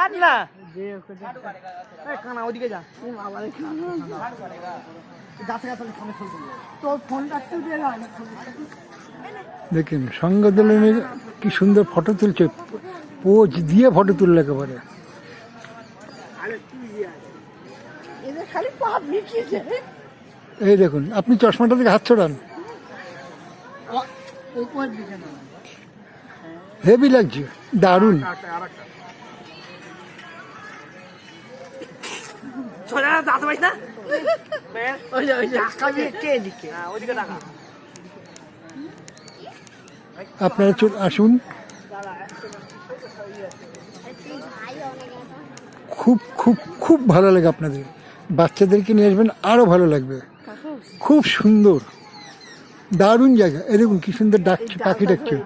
আর না কানা ওদিকে যা তোর ফোনটা একটু দিয়ে দেখেন সংঘদলের কি সুন্দর ফটো তুলছে, পোজ দিয়ে ফটো তুললে একেবারে। এদের খালি পাপ লিখিয়েছে। এই দেখুন, আপনি চশমাটা থেকে হাত ছড়ান, হেভি লাগছে, দারুণ। আপনারা আসুন, খুব খুব খুব ভালো লাগে আপনাদের। বাচ্চাদেরকে নিয়ে আসবেন, আরো ভালো লাগবে। খুব সুন্দর, দারুণ জায়গা। এই দেখুন কি সুন্দর ডাকছে, পাখি ডাকছে।